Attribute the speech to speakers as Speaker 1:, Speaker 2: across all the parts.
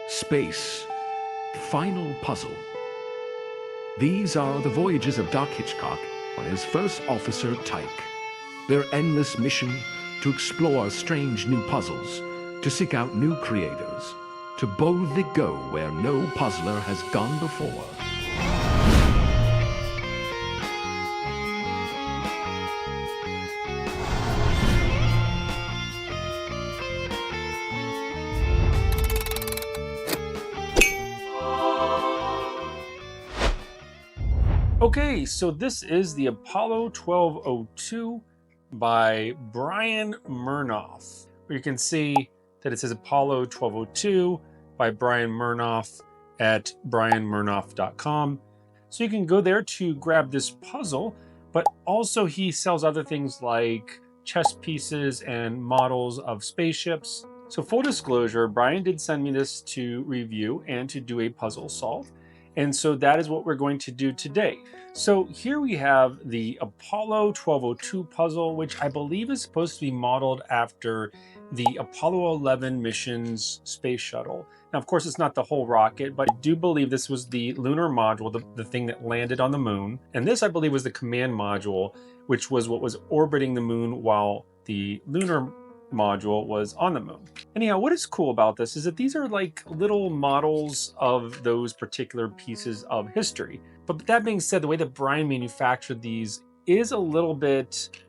Speaker 1: Space. Final puzzle. These are the voyages of Doc Hitchcock and his first officer, Tyke. Their endless mission to explore strange new puzzles, to seek out new creators, to boldly go where no puzzler has gone before.
Speaker 2: Okay, so this is the Apollo 1202 by Brian Mernoff, where you can see that it says Apollo 1202 by Brian Mernoff at brianmernoff.com. So you can go there to grab this puzzle, but also he sells other things like chess pieces and models of spaceships. So full disclosure, Brian did send me this to review and to do a puzzle solve. And so that is what we're going to do today. So here we have the Apollo 1202 puzzle, which I believe is supposed to be modeled after the Apollo 11 mission's space shuttle. Now, of course, it's not the whole rocket, but I do believe this was the lunar module, the thing that landed on the moon. And this, I believe, was the command module, which was what was orbiting the moon while the lunar module was on the moon. Anyhow, what is cool about this is that these are like little models of those particular pieces of history. But that being said, the way that Brian manufactured these is a little bit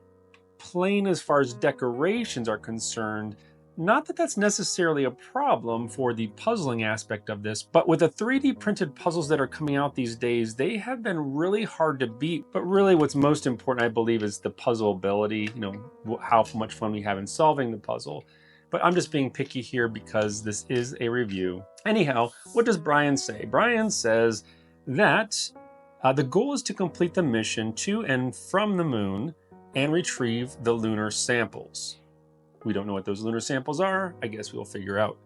Speaker 2: plain as far as decorations are concerned. Not that that's necessarily a problem for the puzzling aspect of this, but with the 3D printed puzzles that are coming out these days, they have been really hard to beat. But really what's most important, I believe, is the puzzle ability, how much fun we have in solving the puzzle. But I'm just being picky here because this is a review. Anyhow, what does Brian say? Brian says that the goal is to complete the mission to and from the moon and retrieve the lunar samples. We don't know what those lunar samples are. I guess we'll figure out.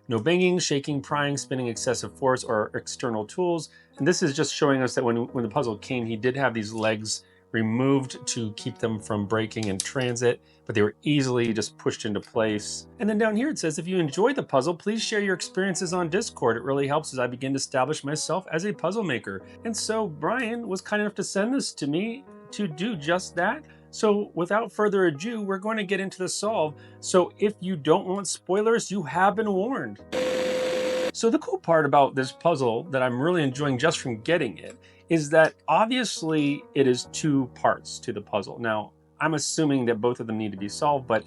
Speaker 2: No banging, shaking, prying, spinning, excessive force, or external tools. And this is just showing us that when the puzzle came, he did have these legs removed to keep them from breaking in transit, but they were easily just pushed into place. And then down here it says, if you enjoyed the puzzle, please share your experiences on Discord. It really helps as I begin to establish myself as a puzzle maker. And so Brian was kind enough to send this to me to do just that. So without further ado, we're going to get into the solve. So if you don't want spoilers, you have been warned. So the cool part about this puzzle that I'm really enjoying just from getting it is that obviously it is two parts to the puzzle. Now, I'm assuming that both of them need to be solved, but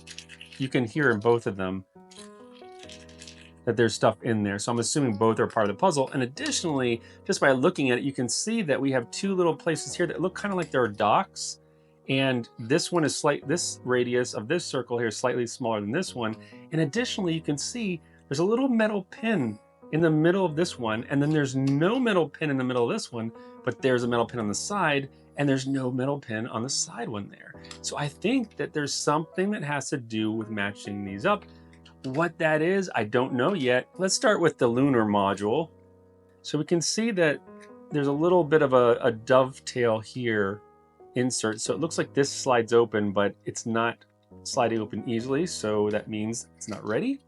Speaker 2: you can hear in both of them that there's stuff in there. So I'm assuming both are part of the puzzle. And additionally, just by looking at it, you can see that we have two little places here that look kind of like they're docks. And this one is this radius of this circle here is slightly smaller than this one. And additionally, you can see there's a little metal pin in the middle of this one, and then there's no metal pin in the middle of this one, but there's a metal pin on the side, and there's no metal pin on the side one there. So I think that there's something that has to do with matching these up. What that is, I don't know yet. Let's start with the lunar module. So we can see that there's a little bit of a dovetail here insert. So it looks like this slides open, but it's not sliding open easily. So that means it's not ready.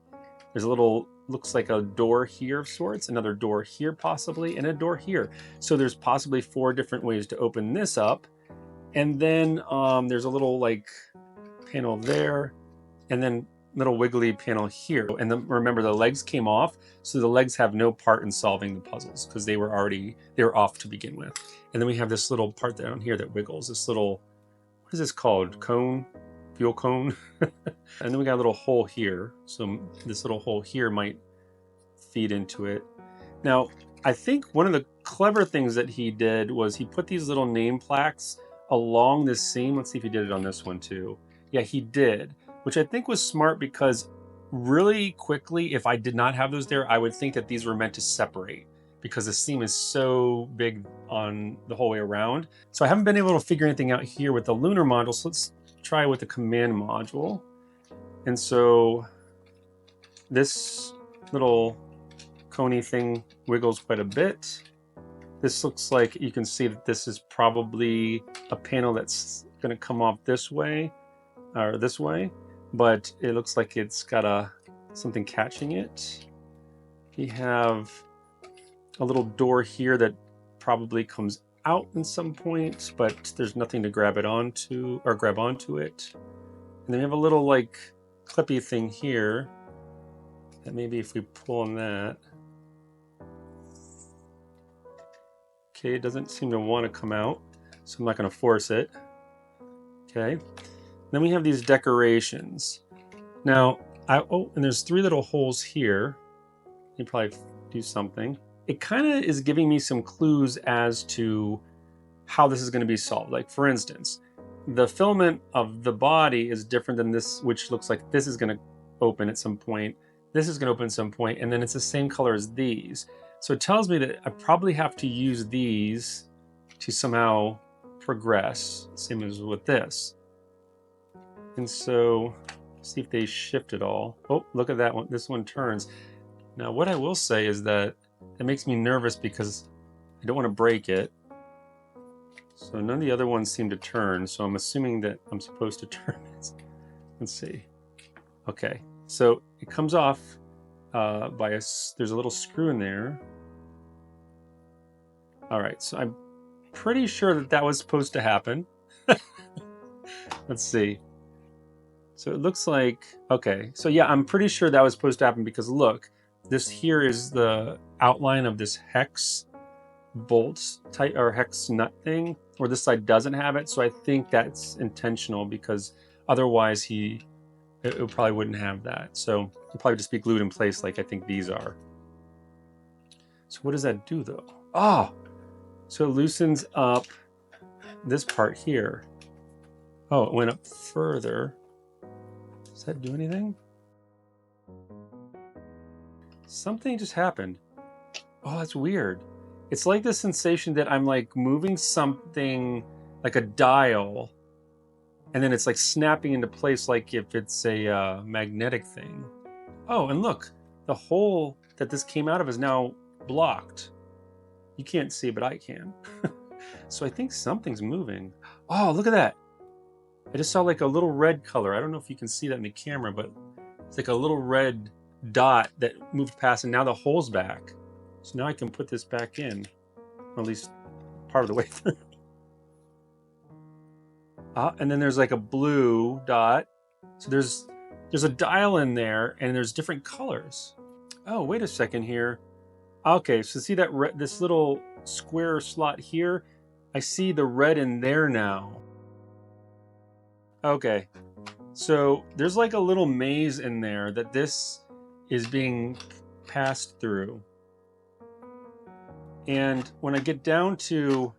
Speaker 2: There's a little, looks like a door here of sorts, another door here possibly, and a door here. So there's possibly 4 different ways to open this up. And then there's a little like panel there, and then little wiggly panel here. And then remember, the legs came off, so the legs have no part in solving the puzzles because they were off to begin with. And then we have this little part down here that wiggles, this little, what is this called? Cone? Fuel cone? And then we got a little hole here. So this little hole here might feed into it. Now, I think one of the clever things that he did was he put these little name plaques along this seam. Let's see if he did it on this one too. Yeah, he did, which I think was smart because really quickly, if I did not have those there, I would think that these were meant to separate because the seam is so big on the whole way around. So I haven't been able to figure anything out here with the lunar module. So let's try with the command module. And so this little coney thing wiggles quite a bit. This looks like you can see that this is probably a panel that's going to come off this way or this way, but it looks like it's got something catching it. We have a little door here that probably comes out in some point, but there's nothing to grab it onto or grab onto it. And then we have a little like clippy thing here that maybe if we pull on that, okay, it doesn't seem to want to come out, so I'm not going to force it. Okay, then we have these decorations. Now, and there's 3 little holes here. You probably do something. It kind of is giving me some clues as to how this is going to be solved. Like, for instance, the filament of the body is different than this, which looks like this is going to open at some point. This is going to open at some point, and then it's the same color as these. So it tells me that I probably have to use these to somehow progress, same as with this. And so, see if they shift at all. Oh, look at that one. This one turns. Now, what I will say is that it makes me nervous because I don't want to break it. So none of the other ones seem to turn, so I'm assuming that I'm supposed to turn it. Let's see. Okay, so it comes off there's a little screw in there. All right, so I'm pretty sure that that was supposed to happen. Let's see. So it looks like, okay, so yeah, I'm pretty sure that was supposed to happen because look, this here is the outline of this hex bolt type or hex nut thing, where this side doesn't have it. So I think that's intentional because otherwise it probably wouldn't have that. So it'll probably just be glued in place like I think these are. So what does that do though? Oh, so it loosens up this part here. Oh, it went up further. Does that do anything? Something just happened. Oh, that's weird. It's like the sensation that I'm like moving something like a dial, and then it's like snapping into place like if it's a magnetic thing. Oh, and look, the hole that this came out of is now blocked. You can't see, but I can. So I think something's moving. Oh, look at that. I just saw like a little red color. I don't know if you can see that in the camera, but it's like a little red dot that moved past, and now the hole's back. So now I can put this back in, or at least part of the way through. And then there's like a blue dot. So there's a dial in there, and there's different colors. Oh, wait a second here. Okay, so see that this little square slot here? I see the red in there now. Okay, so there's like a little maze in there that this is being passed through. And when I get down to,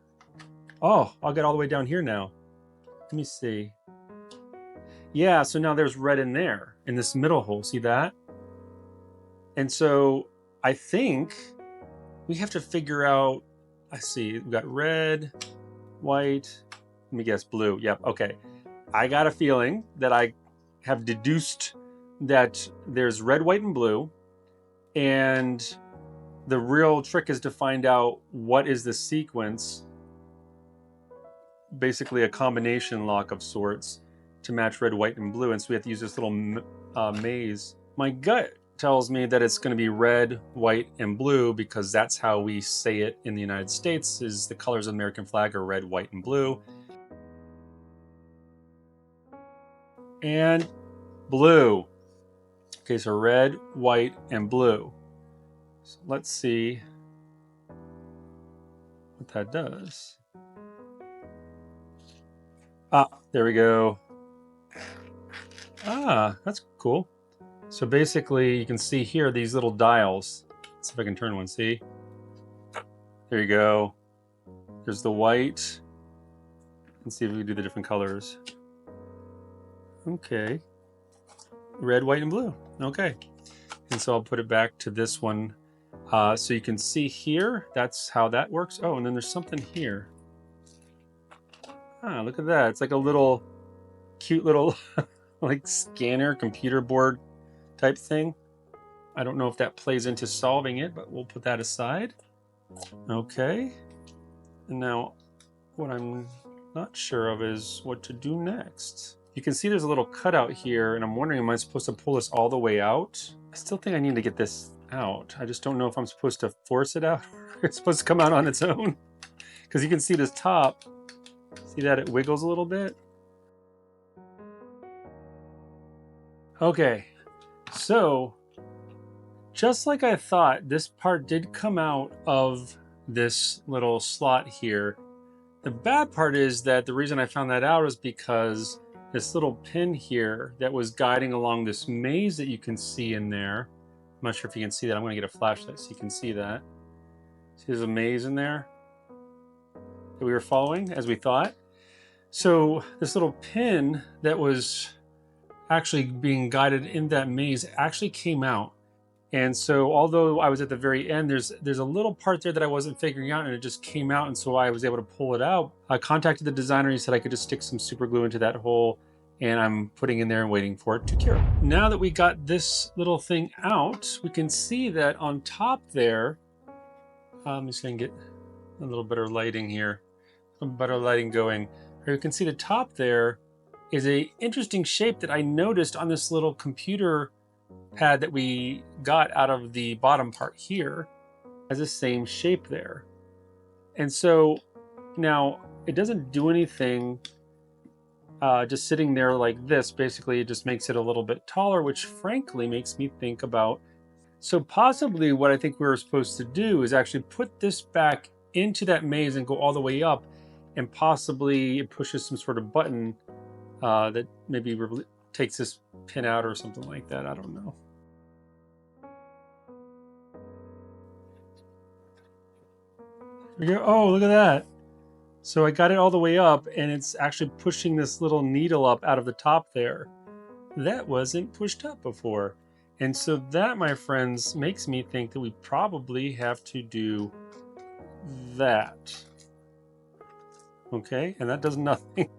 Speaker 2: oh, I'll get all the way down here now. Let me see. Yeah, so now there's red in there, in this middle hole, see that? And so I think we have to figure out, I see, we've got red, white, let me guess, blue. Yep, okay. I got a feeling that I have deduced that there's red, white, and blue, and the real trick is to find out what is the sequence, basically a combination lock of sorts, to match red, white, and blue. And so we have to use this little maze. My gut tells me that it's going to be red, white, and blue because that's how we say it in the United States, is the colors of the American flag are red, white, and blue. And blue. Okay, so red, white, and blue. So let's see what that does. Ah, there we go. Ah, that's cool. So basically, you can see here these little dials. Let's see if I can turn one, see? There you go. There's the white. Let's see if we can do the different colors. Okay. Red, white, and blue. Okay. And so I'll put it back to this one. So you can see here, that's how that works. Oh, and then there's something here. Ah, look at that. It's like a little cute little like scanner, computer board type thing. I don't know if that plays into solving it, but we'll put that aside. Okay. And now what I'm not sure of is what to do next. You can see there's a little cutout here, and I'm wondering, am I supposed to pull this all the way out? I still think I need to get this out. I just don't know if I'm supposed to force it out or it's supposed to come out on its own. Because you can see this top. See that it wiggles a little bit? Okay, so just like I thought, this part did come out of this little slot here. The bad part is that the reason I found that out is because this little pin here that was guiding along this maze that you can see in there. I'm not sure if you can see that. I'm going to get a flashlight so you can see that. See, there's a maze in there that we were following as we thought. So this little pin that was actually being guided in that maze actually came out. And so although I was at the very end, there's a little part there that I wasn't figuring out, and it just came out, and so I was able to pull it out. I contacted the designer. He said I could just stick some super glue into that hole, and I'm putting in there and waiting for it to cure. Now that we got this little thing out, we can see that on top there, I'm just going to get a little better lighting here, some better lighting going. You can see the top there is a interesting shape that I noticed on this little computer pad that we got out of the bottom part here. Has the same shape there. And so now it doesn't do anything just sitting there like this. Basically, it just makes it a little bit taller, which frankly makes me think about, so possibly what I think we were supposed to do is actually put this back into that maze and go all the way up, and possibly it pushes some sort of button that maybe takes this pin out or something like that. I don't know. There we go. Oh, look at that. So I got it all the way up, and it's actually pushing this little needle up out of the top there. That wasn't pushed up before. And so that, my friends, makes me think that we probably have to do that. Okay, and that does nothing.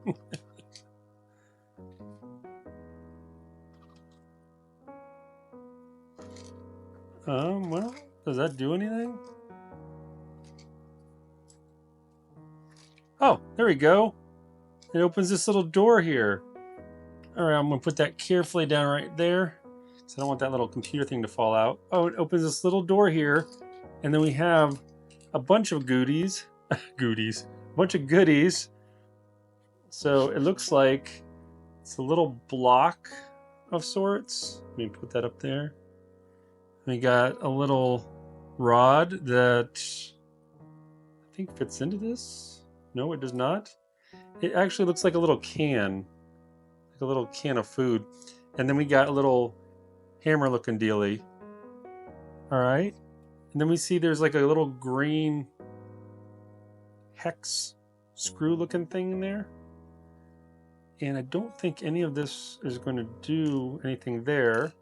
Speaker 2: Well, does that do anything? Oh, there we go. It opens this little door here. All right, I'm gonna put that carefully down right there, so I don't want that little computer thing to fall out. Oh, it opens this little door here, and then we have a bunch of goodies. A bunch of goodies. So it looks like it's a little block of sorts. Let me put that up there. We got a little rod that I think fits into this. No, it does not. It actually looks like a little can, like a little can of food. And then we got a little hammer looking dealie. All right. And then we see there's like a little green hex screw looking thing in there. And I don't think any of this is going to do anything there.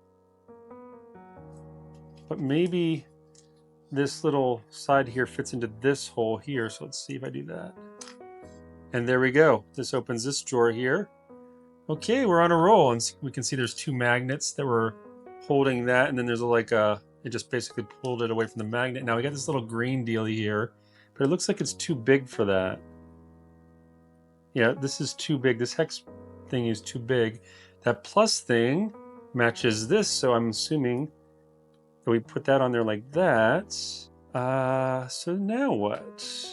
Speaker 2: But maybe this little side here fits into this hole here. So let's see if I do that. And there we go. This opens this drawer here. Okay, we're on a roll. And we can see there's two magnets that were holding that. And then there's like a, it just basically pulled it away from the magnet. Now we got this little green dealie here, but it looks like it's too big for that. Yeah, this is too big. This hex thing is too big. That plus thing matches this, so I'm assuming that we put that on there like that. So now what?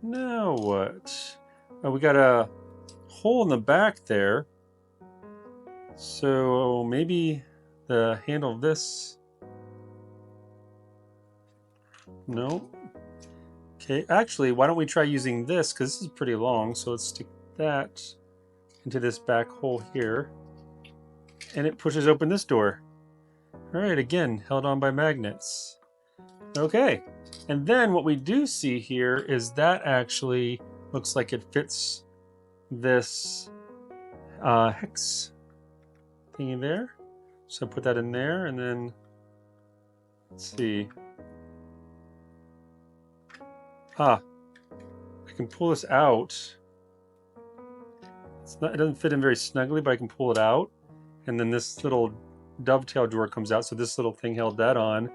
Speaker 2: Now what? Oh, we got a hole in the back there. So maybe the handle of this. No. Okay, actually, why don't we try using this, because this is pretty long, so let's stick that into this back hole here, and it pushes open this door. All right, again, held on by magnets. Okay, and then what we do see here is that actually looks like it fits this hex thingy there. So put that in there, and then let's see. I can pull this out. It doesn't fit in very snugly, but I can pull it out. And then this little dovetail drawer comes out, so this little thing held that on.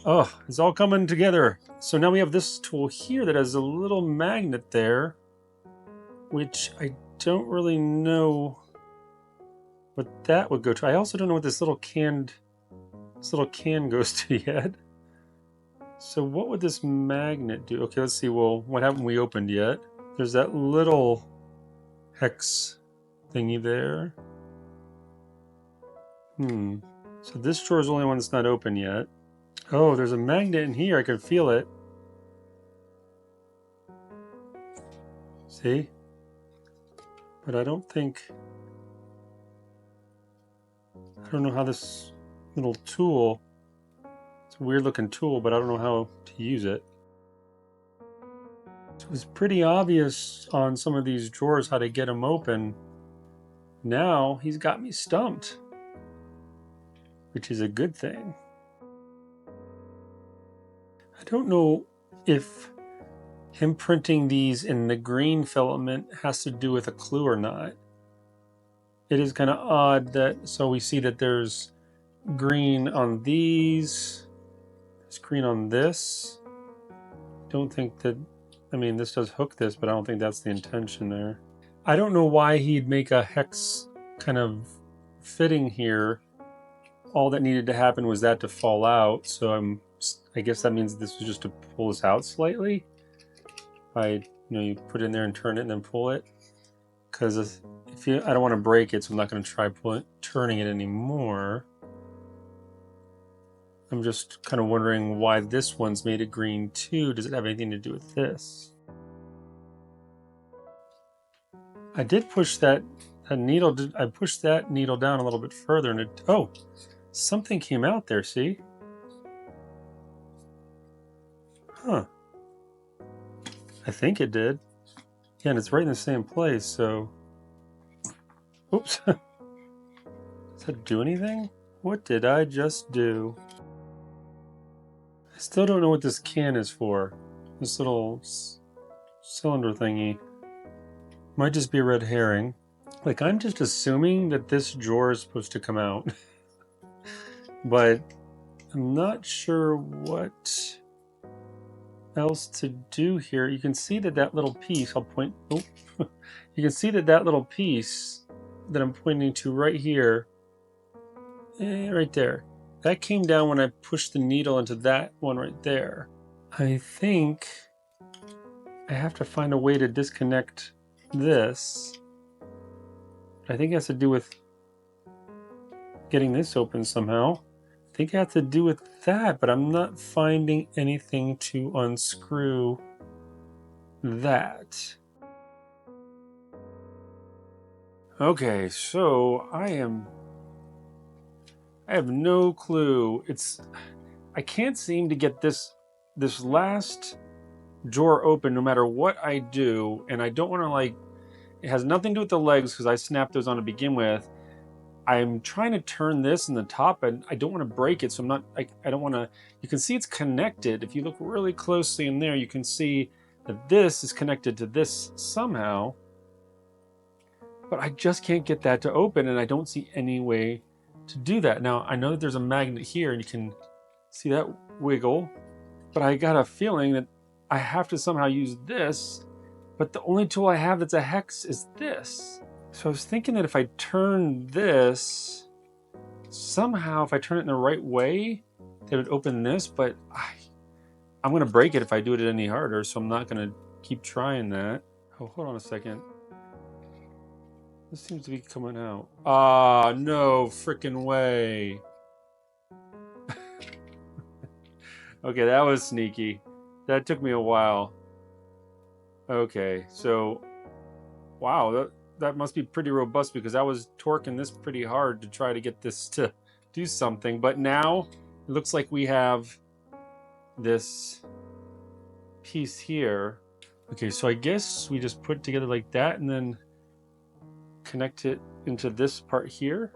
Speaker 2: Oh, it's all coming together. So now we have this tool here that has a little magnet there, which I don't really know what that would go to. I also don't know what this little canned this little can goes to yet. So what would this magnet do? Okay, let's see. Well, what haven't we opened yet? There's that little hex thingy there. So this drawer is the only one that's not open yet. Oh, there's a magnet in here. I can feel it. See? But I don't know how this little tool, it's a weird looking tool, but I don't know how to use it. It was pretty obvious on some of these drawers how to get them open. Now he's got me stumped, which is a good thing. I don't know if him printing these in the green filament has to do with a clue or not. It is kind of odd that, so we see that there's green on these, there's green on this. Don't think that, I mean, this does hook this, but I don't think that's the intention there. I don't know why he'd make a hex kind of fitting here. All that needed to happen was that to fall out, so I guess that means this was just to pull this out slightly. You put it in there and turn it and then pull it. Because I don't want to break it, so I'm not going to try turning it anymore. I'm just kind of wondering why this one's made it green too. Does it have anything to do with this? I did push that needle. I pushed that needle down a little bit further, and oh, something came out there. See? Huh. I think it did. Yeah, and it's right in the same place, so... Oops. Does that do anything? What did I just do? I still don't know what this can is for. This little cylinder thingy. Might just be a red herring. Like, I'm just assuming that this drawer is supposed to come out. But I'm not sure what else to do here. You can see that little piece, I'll point, oh, you can see that little piece that I'm pointing to right here, right there, that came down when I pushed the needle into that one right there. I think I have to find a way to disconnect this. I think it has to do with getting this open somehow. I think it has to do with that, but I'm not finding anything to unscrew that. Okay, so I have no clue. I can't seem to get this last drawer open no matter what I do, and I don't want to it has nothing to do with the legs because I snapped those on to begin with. I'm trying to turn this in the top, and I don't want to break it, so I'm not, I don't want to, you can see it's connected. If you look really closely in there, you can see that this is connected to this somehow, but I just can't get that to open, and I don't see any way to do that. Now, I know that there's a magnet here, and you can see that wiggle, but I got a feeling that I have to somehow use this, but the only tool I have that's a hex is this. So I was thinking that if I turn this, somehow if I turn it in the right way, it would open this, but I'm going to break it if I do it any harder, so I'm not going to keep trying that. Oh, hold on a second. This seems to be coming out. Ah, no frickin' way. Okay, that was sneaky. That took me a while. Okay, so, wow, that must be pretty robust because I was torquing this pretty hard to try to get this to do something. But now it looks like we have this piece here. Okay, so I guess we just put it together like that and then connect it into this part here.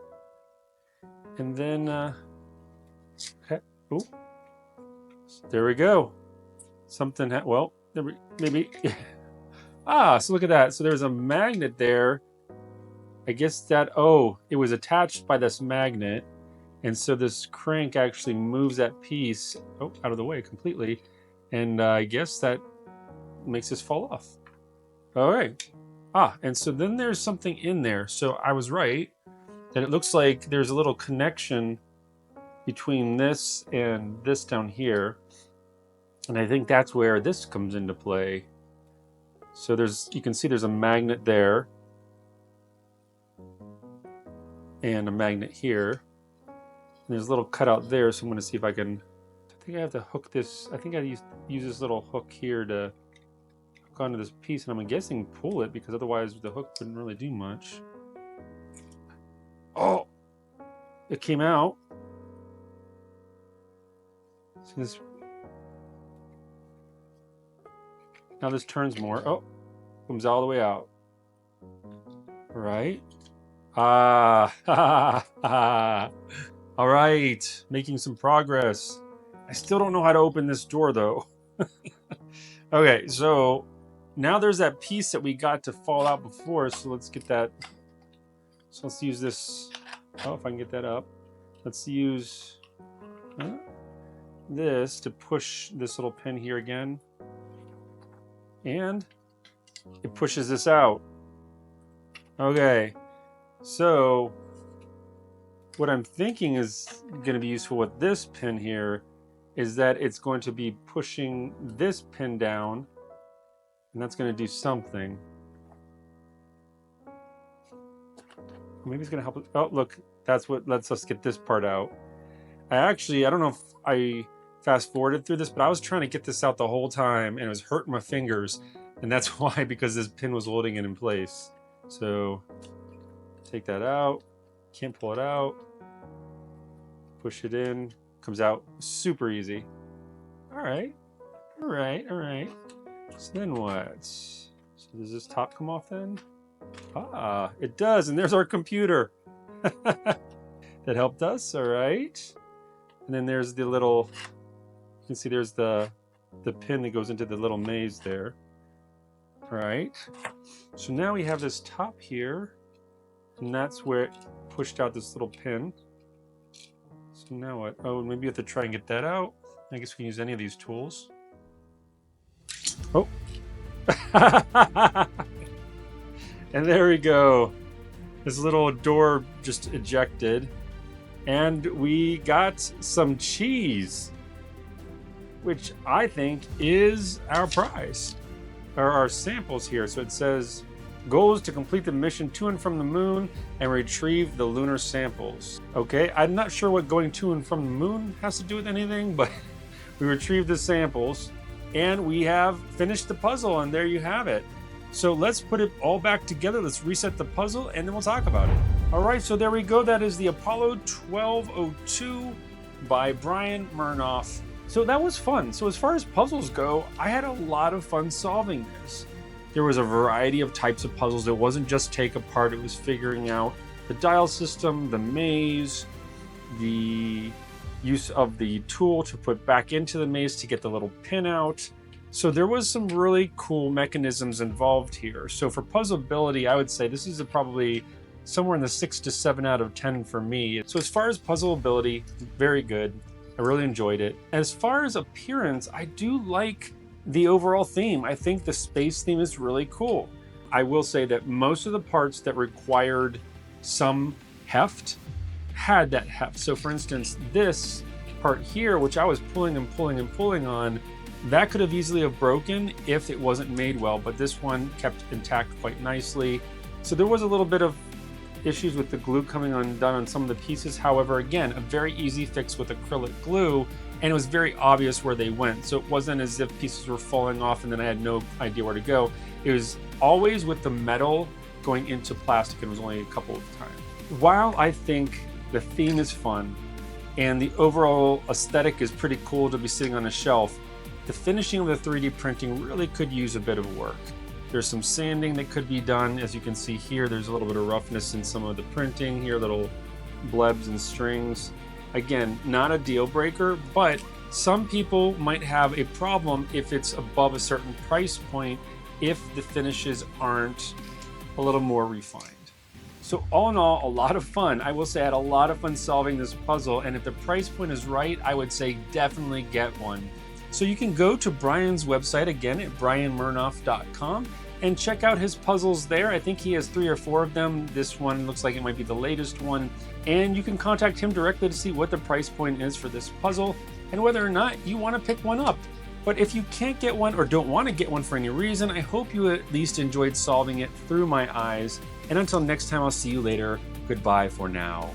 Speaker 2: And then, okay, oh, there we go. Something, well, maybe. Ah, so look at that. So there's a magnet there. I guess that, oh, it was attached by this magnet. And so this crank actually moves that piece out of the way completely. And I guess that makes this fall off. All right. Ah, and so then there's something in there. So I was right that it looks like there's a little connection between this and this down here. And I think that's where this comes into play. So you can see there's a magnet there. And a magnet here. And there's a little cutout there, so I'm going to see if I can... I think I have to hook this... I think I use this little hook here to hook onto this piece, and I'm guessing pull it, because otherwise the hook wouldn't really do much. Oh! It came out. So this... Now this turns more. Oh! Comes all the way out. Right? Ah! All right, making some progress. I still don't know how to open this door though. Okay, so now there's that piece that we got to fall out before, so let's get that. So let's use this. Oh, if I can get that up. Let's use this to push this little pin here again. And it pushes this out. Okay, so what I'm thinking is going to be useful with this pin here is that it's going to be pushing this pin down, and that's going to do something. Maybe it's going to help. Oh, look, that's what lets us get this part out. I don't know if I fast forwarded through this, but I was trying to get this out the whole time, and it was hurting my fingers, and that's why, because this pin was holding it in place. So take that out. Can't pull it out. Push it in. Comes out super easy. All right. All right. All right. So then what? So does this top come off then? Ah, it does. And there's our computer. That helped us. All right. And then there's the little, you can see there's the pin that goes into the little maze there. All right. So now we have this top here. And that's where it pushed out this little pin. So now what? Oh, maybe you have to try and get that out. I guess we can use any of these tools. Oh. And there we go. This little door just ejected. And we got some cheese, which I think is our prize. Or our samples here. So it says, goal is to complete the mission to and from the moon and retrieve the lunar samples. Okay, I'm not sure what going to and from the moon has to do with anything, but we retrieved the samples and we have finished the puzzle, and there you have it. So let's put it all back together. Let's reset the puzzle and then we'll talk about it. All right, so there we go. That is the Apollo 1202 by Brian Mernoff. So that was fun. So as far as puzzles go, I had a lot of fun solving this. There was a variety of types of puzzles. It wasn't just take apart, it was figuring out the dial system, the maze, the use of the tool to put back into the maze to get the little pin out. So there was some really cool mechanisms involved here. So for puzzleability, I would say this is probably somewhere in the 6 to 7 out of 10 for me. So as far as puzzleability, very good. I really enjoyed it. As far as appearance, I do like the overall theme. I think the space theme is really cool. I will say that most of the parts that required some heft had that heft. So for instance, this part here, which I was pulling and pulling and pulling on, that could have easily have broken if it wasn't made well, but this one kept intact quite nicely. So there was a little bit of issues with the glue coming undone on some of the pieces. However, again, a very easy fix with acrylic glue, and it was very obvious where they went. So it wasn't as if pieces were falling off and then I had no idea where to go. It was always with the metal going into plastic, and it was only a couple of times. While I think the theme is fun and the overall aesthetic is pretty cool to be sitting on a shelf, the finishing of the 3D printing really could use a bit of work. There's some sanding that could be done. As you can see here, there's a little bit of roughness in some of the printing here, little blebs and strings. Again, not a deal breaker, but some people might have a problem if it's above a certain price point, if the finishes aren't a little more refined. So all in all, a lot of fun. I will say I had a lot of fun solving this puzzle, and if the price point is right, I would say definitely get one. So you can go to Brian's website again at brianmernoff.com and check out his puzzles there. I think he has 3 or 4 of them. This one looks like it might be the latest one. and you can contact him directly to see what the price point is for this puzzle and whether or not you want to pick one up. But if you can't get one or don't want to get one for any reason, I hope you at least enjoyed solving it through my eyes. And until next time, I'll see you later. Goodbye for now.